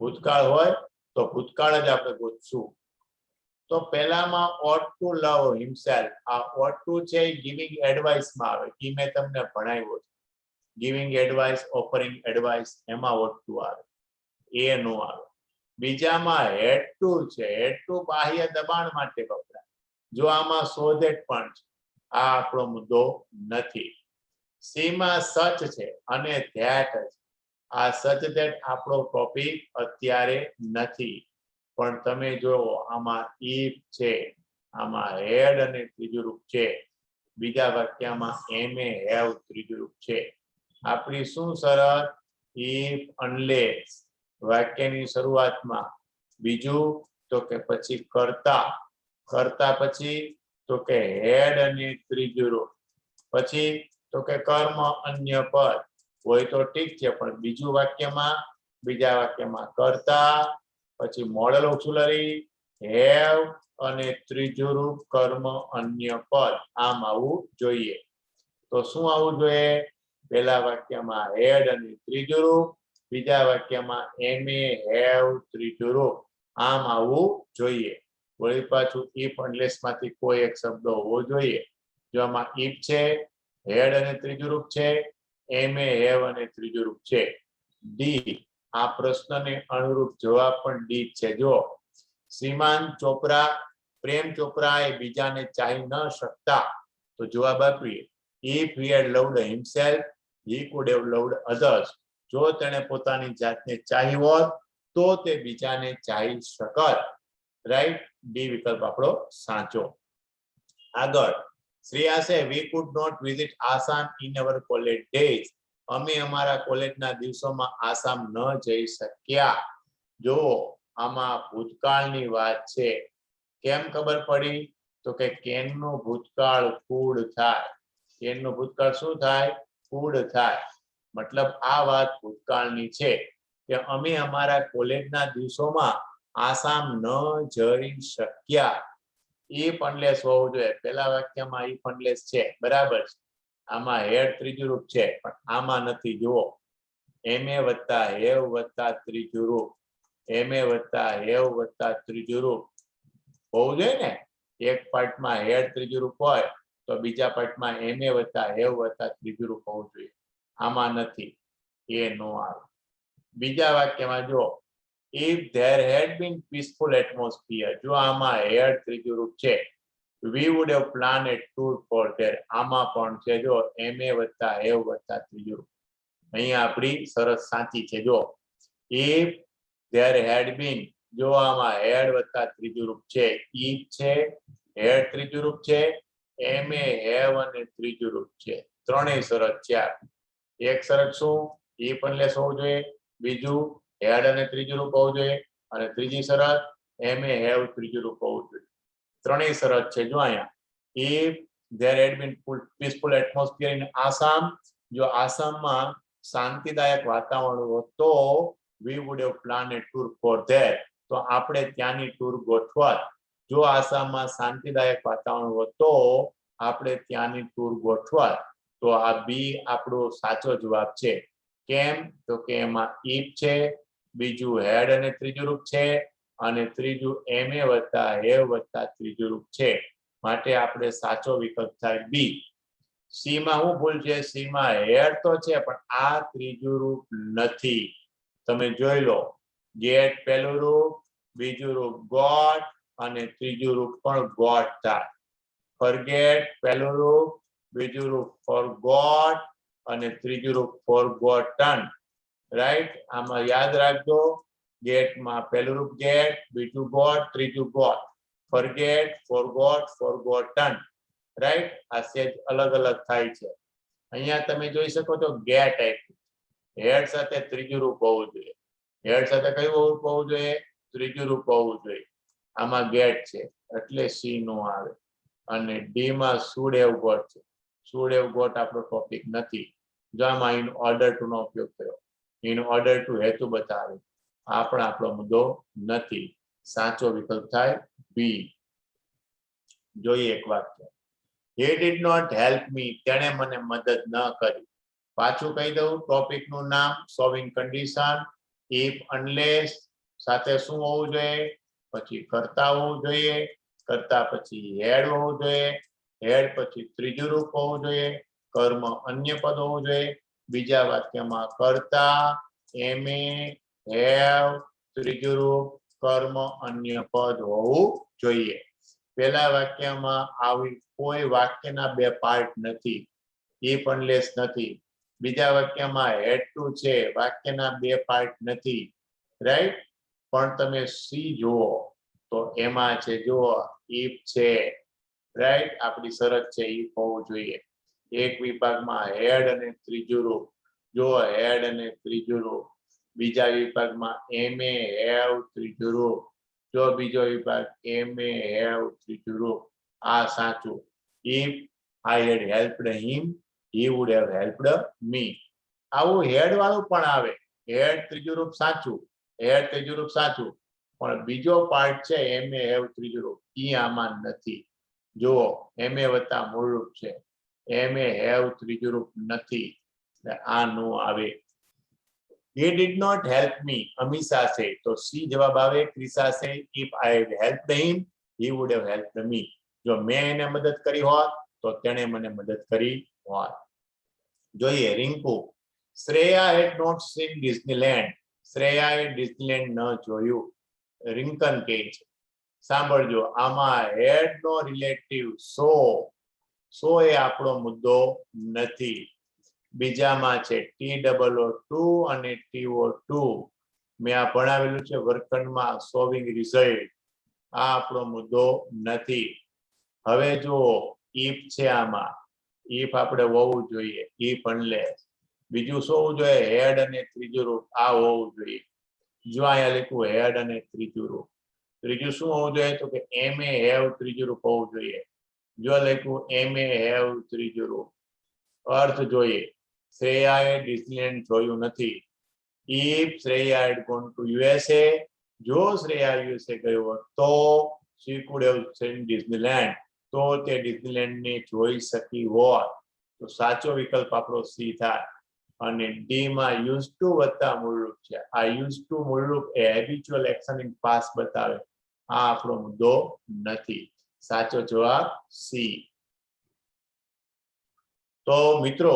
ભૂતકાળ હોય તો ભૂતકાળ જ આપણે ગોતશું. તો પહેલામાં ought to love himself. આ ought to છે ગિવિંગ એડવાઇસ માં આવે. ઈ મેં તમને ભણાવ્યો છે. ગિવિંગ એડવાઇસ, ઓફરિંગ એડવાઇસ, એમાં ought to આવે, એ નો આવે. બીજામાં had to છે. had to બાહ્ય દબાણ માટે વપરાય. જો આમાં so that પણ છે. આ આપણો મુદ્દો નથી. સી માં સચ છે અને that છે. આ સચ that આપણો ટોપિક અત્યારે નથી. પણ તમે જો આમાં if છે, આમાં had અને ત્રીજું રૂપ છે. બીજા વાક્યમાં am એ have ત્રીજું રૂપ છે. આપણી શું શરત? if unless. વાક્યની શરૂઆતમાં બીજું તો કે પછી કરતા, કરતા પછી તો કે had અને ત્રીજું રૂપ, પછી તો કે કર્મ અન્ય પદ હોય તો ઠીક છે, પણ બીજા વાક્યમાં કરતા, પછી મોડલ ઓક્સિલરી, હેવ અને ત્રીજું રૂપ કર્મ અન્ય પદ. આમ આવવું જોઈએ. તો શું આવવું જોઈએ? પહેલા વાક્યમાં હેડ અને ત્રીજું રૂપ, બીજા વાક્યમાં એમ એ હેવ ત્રીજું રૂપ. આમ આવવું જોઈએ. વળી પાછું if unless માંથી કોઈ એક શબ્દ હોવો જોઈએ. જો આમાં if છે, હેડ અને ત્રીજું રૂપ છે, એમ એ હેવ અને ત્રીજું રૂપ છે. ડી. આ પ્રશ્નને અનુરૂપ જવાબ પણ ડી છે. જો શ્રીમાન ચોપરા, પ્રેમ ચોપરા એ બીજાને ચાહી ન શકતા, તો જવાબ આપીએ if he had loved himself he could have loved others. જો તેણે પોતાની જાતને ચાહી હોત તો તે બીજાને ચાહી શકત. રાઈટ? ડી વિકલ્પ આપણો સાચો. આગળ, Shreya we could not visit Assam in our college days. અમે અમારા કોલેજના દિવસોમાં આસામ ન જઈ શક્યા. જો આમાં ભૂતકાળની વાત છે. કેમ ખબર પડી? તો કે કેનનું ભૂતકાળ could થાય. કેનનું ભૂતકાળ શું થાય? could થાય. મતલબ આ વાત ભૂતકાળની છે કે અમે અમારા કોલેજના દિવસોમાં આસામ ન જઈ શક્યા. if unless હોવું જોઈએ. પહેલા વાક્યમાં if unless છે, બરાબર છે. આમાં હેડ ત્રીજું રૂપ છે પણ આમાં નથી. જુઓ, એમ એ વત્તા હેવ વત્તા ત્રીજું રૂપ, એમ એ વત્તા હેવ વત્તા ત્રીજું રૂપ હોવું જોઈએ ને. એક પાર્ટમાં હેડ ત્રીજું રૂપ હોય તો બીજા પાર્ટમાં એમ એ વત્તા હેવ વત્તા ત્રીજું રૂપ હોવું જોઈએ. આમાં નથી, એ નો આવે. બીજા વાક્યમાં જો if there had been peaceful atmosphere. જો આમાં હેડ ત્રીજું રૂપ છે, we would have planned a tour for there. આમાં પણ છે. જો એમ એ વત્તા હેવ વત્તા ત્રીજું રૂપ. અહીંયા આપણી શરત સાચી છે. જો if there had been, જો આમાં હેડ વત્તા ત્રીજું રૂપ છે, if છે, હેડ ત્રીજું રૂપ છે, એમ એ હેવ અને ત્રીજું રૂપ છે. ત્રણેય શરત છે. એક શરત શું? એ પણ લેસ હોવું જોઈએ, બીજું હેડ અને ત્રીજું રૂપ હોવું જોઈએ, અને ત્રીજી શરત એમ એ હેવ ત્રીજું રૂપ હોવું જોઈએ. ત્રણેય શરત છે જો અહીંયા. if there had been peaceful atmosphere in Assam, જો આસામમાં શાંતિદાયક વાતાવરણ હોત તો we would have planned a tour for that, તો આપણે ત્યાંની ટૂર ગોઠવત. જો આસામમાં શાંતિદાયક વાતાવરણ હોત તો આપણે ત્યાંની ટૂર ગોઠવત. તો આ બી આપણો સાચો જવાબ છે. કેમ? તો કે એમાં if છે, બીજું હેડ અને ત્રીજું રૂપ છે, અને ત્રીજું એમએ વત્તા હેવ વત્તા ત્રીજું રૂપ છે. માટે આપણે સાચો વિકલ્પ થાય બી. સી માં શું ભૂલ છે? સી માં હેડ તો છે પણ આ ત્રીજું રૂપ નથી. તમે જોઈ લો, ગેટ પહેલું રૂપ, બીજું રૂપ ગોટ, અને ત્રીજું રૂપ પણ ગોટ થાય. ફોરગેટ પહેલું રૂપ, બીજું રૂપ ફોરગોટ, અને ત્રીજું રૂપ ફોરગોટન. રાઈટ? આમાં યાદ રાખજો, ગેટમાં પહેલું રૂપ ગેટ, બીજું ગોટ, ત્રીજું got. Forget, forgot, forgotten. Right? આ સેજ અલગ અલગ થાય છે. અહીંયા તમે જોઈ શકો છો ગેટ આપ્યું, હેડ સાથે ત્રીજું રૂપ હોવું જોઈએ. હેડ સાથે કયું રૂપ હોવું જોઈએ? ત્રીજું રૂપ હોવું જોઈએ. આમાં ગેટ છે એટલે સી નો આવે. અને ડી માં શુડ હેવ ગોટ છે. શુડ હેવ ગોટ આપણો ટોપિક નથી. જો આમાં ઇન ઓર્ડર ટુ નો ઉપયોગ થયો, ઇન ઓર્ડર ટુ હેતુ બતાવે, આ પણ આપણો મુદ્દો નથી. સાચો વિકલ્પ થાય બી. જોઈએ એક વાક્ય. He did not help me, તેણે મને મદદ ન કરી. પાછું કહી દઉં, ટોપિક નું નામ સોલ્વિંગ કન્ડિશન, if unless સાથે શું હોવું જોઈએ? પછી કરતા હોવું જોઈએ, કરતા પછી હેડ હોવું જોઈએ, હેડ પછી ત્રીજું રૂપ હોવું જોઈએ, કર્મ અન્ય પદ હોવું જોઈએ. બીજા વાક્યમાં કરતા, એમે, હેવ, ત્રીજું રૂપ, કર્મ અન્ય પદ હોવું જોઈએ. પહેલા વાક્યમાં આવી કોઈ વાક્યના બે પાર્ટ નથી, if unless નથી. બીજા વાક્યમાં હેડ ટુ છે, વાક્યના બે પાર્ટ નથી. રાઈટ? પણ તમે સી જુઓ તો એમાં છે, જુઓ if છે. રાઈટ? આપણી શરત છે if હોવું જોઈએ. એક વિભાગમાં હેડ અને ત્રીજું રૂપ, જો હેડ અને ત્રીજું રૂપ. બીજા વિભાગમાં એમે, હેવ, ત્રીજું રૂપ. જો બીજો વિભાગ એમે, હેવ, ત્રીજું રૂપ. આ સાચું. if I had helped him, he would have helped me. આવું હેડ વાળું પણ આવે. હેડ ત્રીજું રૂપ સાચું, હેડ ત્રીજું રૂપ સાચું, પણ બીજો પાર્ટ છે એમે, હેવ, ત્રીજું રૂપ, ઈ આમાં નથી. જુઓ, એમે વત્તા મૂળ રૂપ છે, એમે, હેવ, ત્રીજું રૂપ નથી. આ નો આવે. He did not help me, Amisha છે, તો સી જવાબ આવે. ક્રિશા છે, if I had helped him, he would have helped me. જો મેં એને મદદ કરી હોત તો તેણે મને મદદ કરી હોત. જોઈએ Rinku. Shreya had not seen Disneyland, શ્રેયાએ ડિઝનીલેન્ડ ન જોયું. રિંકન કહે છે. સાંભળજો, આમાં હેડ નો રિલેટિવ સો એ આપણો મુદ્દો નથી. બીજામાં છે TOO2 અને TO2. મેં આ ભણાવેલું છે વર્ગખંડમાં સોલ્વિંગ રિઝલ્ટ. આ આપણો મુદ્દો નથી. હવે જો if છે, આમાં if આપણે હોવું જોઈએ, if unless. બીજું શું હોવું જોઈએ? હેડ અને ત્રીજું રૂપ. આ હોવું જોઈએ. જો અહીંયા લખ્યું હેડ અને ત્રીજું રૂપ. ત્રીજું શું હોવું જોઈએ? તો કે એમે, હેવ, ત્રીજું રૂપ હોવું જોઈએ. જો લખ્યું એમે, હેવ, ત્રીજું રૂપ. અર્થ જોઈએ, શ્રેયાએ ડિઝનીલેન્ડ જોયું નથી. if Shreya had gone to USA, જો શ્રેયા યુએસએ ગયો હોત તો she could have seen Disneyland, તો તે ડિઝનીલેન્ડ ને જોઈ શકી હોત. તો સાચો વિકલ્પ આપણો સી થાય. અને ડી માં યુઝ ટુ વત્તા મૂળરૂપ છે. આ યુઝ ટુ મૂળરૂપ એ હેબિચ્યુઅલ એક્શન ઇન પાસ્ટ બતાવે. આ આપણો મુદ્દો નથી. સાચો જવાબ સી. તો મિત્રો,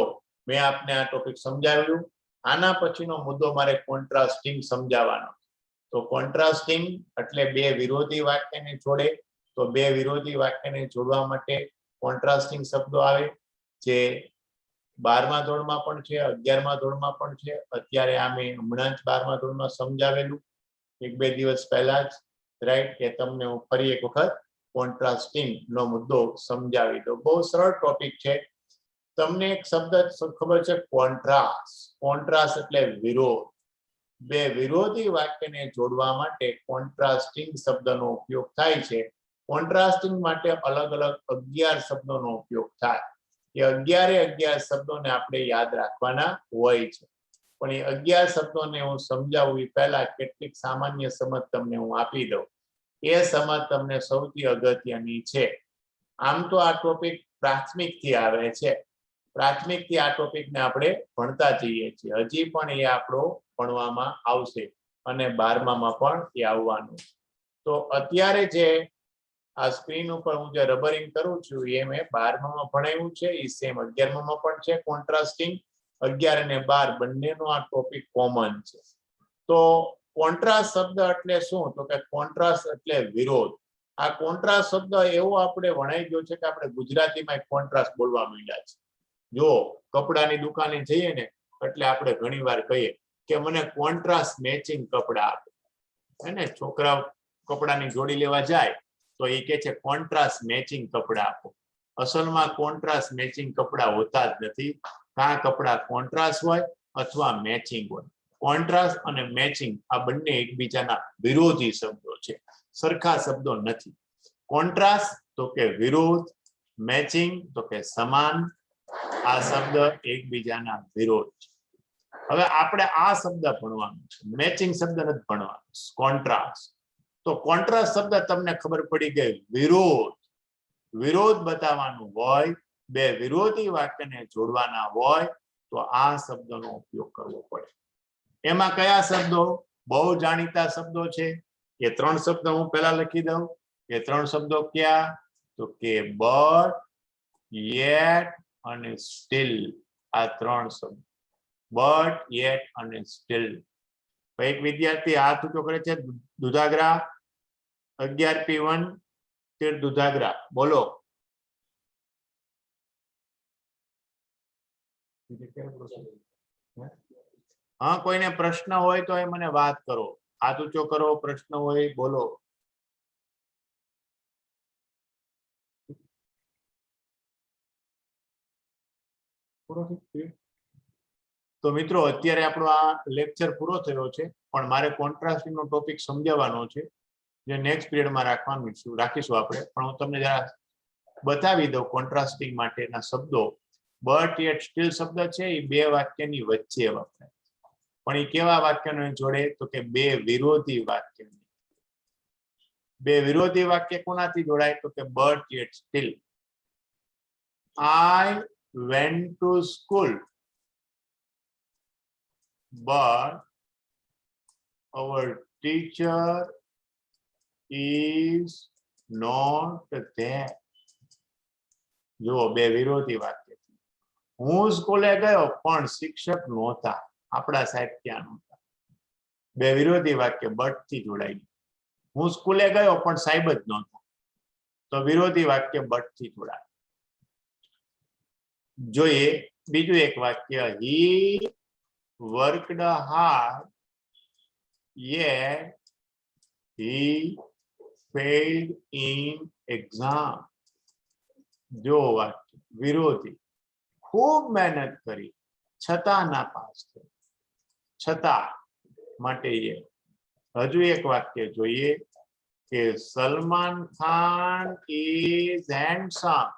મેં આપને આ ટોપિક સમજાવ્યું. આના પછીનો મુદ્દો મારે કોન્ટ્રાસ્ટિંગ સમજાવવાનો. તો કોન્ટ્રાસ્ટિંગ એટલે બે વિરોધી વાક્યને જોડે. તો બે વિરોધી વાક્યને જોડવા માટે કોન્ટ્રાસ્ટિંગ શબ્દો આવે, જે 12મા ધોરણમાં પણ છે, 11મા ધોરણમાં પણ છે. અત્યારે આ મેં હમણાં જ 12મા ધોરણમાં સમજાવેલું, એક બે દિવસ પહેલા જ. રાઈટ? કે તમને હું ફરી એક વખત કોન્ટ્રાસ્ટિંગ નો મુદ્દો સમજાવી દઉં. બહુ સરળ ટોપિક છે. તમને એક શબ્દ ખબર છે કોન્ટ્રાસ્ટ. કોન્ટ્રાસ્ટ એટલે વિરોધ. બે વિરોધી વાક્યને જોડવા માટે કોન્ટ્રાસ્ટિંગ શબ્દનો ઉપયોગ થાય છે. કોન્ટ્રાસ્ટિંગ માટે અલગ અલગ 11 શબ્દોનો ઉપયોગ થાય. એ 11 શબ્દોને આપણે યાદ રાખવાના હોય છે. પણ એ 11 શબ્દોને હું સમજાવું એ પહેલા કેટલીક સામાન્ય સમજ તમને હું આપી દઉં. એ સમજ તમને સૌથી અગત્યની છે. આમ તો આ ટોપિક પ્રાથમિકથી આવે છે. પ્રાથમિકથી આ ટોપિકને આપણે ભણતા જઈએ છીએ. હજી પણ એ આપણો ભણવામાં આવશે અને 12મામાં પણ એ આવવાનું. તો અત્યારે જે આ સ્ક્રીન ઉપર હું જે રબરિંગ કરું છું એ મેં 12મામાં ભણાવ્યું છે. એ સેમ 11મામાં પણ છે. કોન્ટ્રાસ્ટિંગ 11 અને 12 બંનેનો આ ટોપિક કોમન છે. તો કોન્ટ્રાસ્ટ શબ્દ એટલે શું? તો કે કોન્ટ્રાસ્ટ એટલે વિરોધ. આ કોન્ટ્રાસ્ટ શબ્દ એવો આપણે વણાઈ ગયો છે કે આપણે ગુજરાતીમાં કોન્ટ્રાસ્ટ બોલવા માંડ્યા છે. જો કપડાની દુકાને જઈએ ને એટલે આપણે ઘણીવાર કહીએ કે મને કોન્ટ્રાસ્ટ મેચિંગ કપડા આપો. હે ને, છોકરાઓ કપડાની જોડી લેવા જાય તો એ કહે છે કોન્ટ્રાસ્ટ મેચિંગ કપડા આપો. અસલમાં કોન્ટ્રાસ્ટ મેચિંગ કપડા હોતા જ નથી. કાં કપડા કોન્ટ્રાસ્ટ હોય અથવા મેચિંગ હોય. કોન્ટ્રાસ્ટ અને મેચિંગ આ બંને એકબીજાના વિરોધી શબ્દો છે, સરખા શબ્દો નથી. કોન્ટ્રાસ્ટ તો કે વિરોધ, મેચિંગ તો કે સમાન. આ શબ્દ એકબીજાના વિરોધ છે. હવે આપણે આ શબ્દ ભણવાનો છે, મેચિંગ શબ્દ નથી ભણવાનો. કોન્ટ્રાસ્ટ. તો કોન્ટ્રાસ્ટ શબ્દ તમને ખબર પડી ગઈ, વિરોધ. વિરોધ બતાવવાનું હોય, બે વિરોધી વાક્યને જોડવાના હોય તો આ શબ્દનો ઉપયોગ કરવો પડે. એમાં કયા શબ્દો? બહુ જાણીતા શબ્દો છે. એ 3 શબ્દ હું પહેલા લખી દઉં. એ 3 શબ્દો ક્યાં? તો કે બટ, યેટ અને સ્ટીલ. આ 3 શબ્દ, બટ, યેટ અને સ્ટીલ. એક વિદ્યાર્થી હાથ ઊંચો કરે છે, દુધાગરા 11P1 દુધાગરા, બોલો. હા, કોઈને પ્રશ્ન હોય તો એ મને વાત કરો. હાથ ઊંચો કરો, પ્રશ્ન હોય બોલો. તો મિત્રો અત્યારે આપણો આ લેક્ચર પૂરો થયો છે, પણ મારે કોન્ટ્રાસ્ટિંગનો ટોપિક સમજાવવાનો છે, જે નેક્સ્ટ પીરિયડમાં રાખીશું આપણે. પણ હું તમને જરા બતાવી દઉં કોન્ટ્રાસ્ટિંગ માટેના શબ્દો. બટ, યેટ, સ્ટીલ શબ્દ છે એ 2 વાક્યની વચ્ચે વપરાય. પણ એ કેવા વાક્યને જોડે? તો કે 2 વિરોધી વાક્ય. 2 વિરોધી વાક્ય કોનાથી જોડાય? તો કે but, yet, steel. I went to school, but our teacher is not there. જો 2 વિરોધી વાક્ય. હું સ્કૂલે ગયો પણ શિક્ષક નહોતા. આપણા સાહેબ ત્યાં નહોતા. 2 વિરોધી વાક્ય બટ થી જોડાય. હું સ્કૂલે ગયો પણ સાહેબ જ નહોતા. તો વિરોધી વાક્ય બટ થી જોડાય. જોઈએ બીજું એક વાક્ય, he worked hard yet he failed in exam. જો વાક્ય વિરોધી, ખૂબ મહેનત કરી છતાં ના પાસ થયો. છતાં માટે એ. હજુ એક વાક્ય જોઈએ કે Salman Khan is handsome,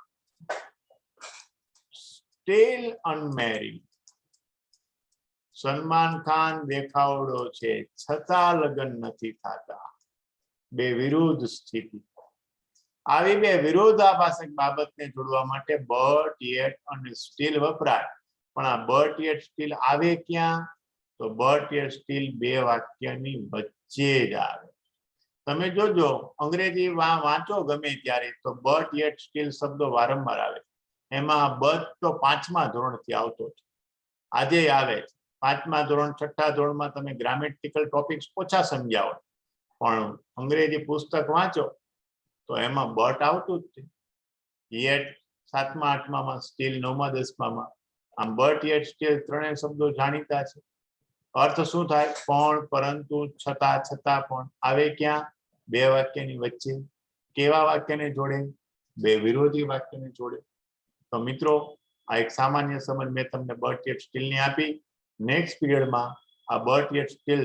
still unmarried. Salman Khan દેખાવડો છે છતાં લગ્ન નથી થતા. 2 વિરુદ્ધ સ્થિતિ. આવી 2 વિરોધાભાસક બાબતને જોડવા માટે બટ, યેટ અને સ્ટીલ વપરાય. પણ આ બટ, યેટ, સ્ટીલ આવે ક્યાં? તો બટ, યેટ, સ્ટીલ 2 વાક્યની વચ્ચે જ આવે. તમે જોજો અંગ્રેજી વાંચો ગમે ત્યારે તો બટ, યેટ, સ્ટીલ શબ્દો વારંવાર આવે. એમાં બટ તો 5મા ધોરણથી આવતો છે, આજે આવે છે. 5મા ધોરણ 6ઠા ધોરણમાં તમે ગ્રામેટિકલ ટોપિક્સ ઓછા સમજાવો, પણ અંગ્રેજી પુસ્તક વાંચો તો એમાં બટ આવતું જ છે. યેટ 7મા 8મામાં, સ્ટીલ 9મા 10મામાં. આમ બટ, યેટ, સ્ટીલ 3 શબ્દો જાણીતા છે. અર્થ શું થાય? પણ, પરંતુ, છતાં, છતાં પણ. આવે ક્યાં? 2 વાક્યની વચ્ચે. કેવા વાક્યને જોડે? 2 વિરોધી વાક્યને જોડે. તો મિત્રો આ એક સામાન્ય સમજ મેં તમને બટ યેટ સ્ટીલની આપી. નેક્સ્ટ પીરિયડમાં આ બટ યેટ સ્ટીલ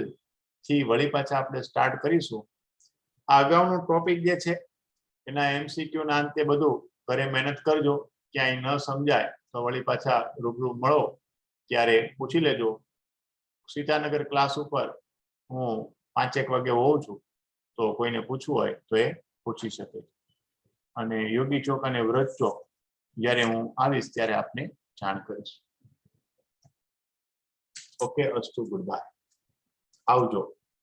થી વળી પાછા આપણે સ્ટાર્ટ કરીશું. આ અગાઉનો ટોપિક જે છે એના MCQ ના અંતે બધું ઘરે મહેનત કરજો. ક્યાંય ન સમજાય તો વળી પાછા રૂબરૂ મળો ત્યારે પૂછી લેજો. સીતાનગર ક્લાસ ઉપર હું 5 વાગે હોઉં છું, તો કોઈને પૂછવું હોય તો એ પૂછી શકે. અને યોગી ચોક અને વ્રત ચોક જ્યારે હું આવીશ ત્યારે આપને જાણ કરીશ. ઓકે, અસ્તુ, ગુડ બાય, આવજો.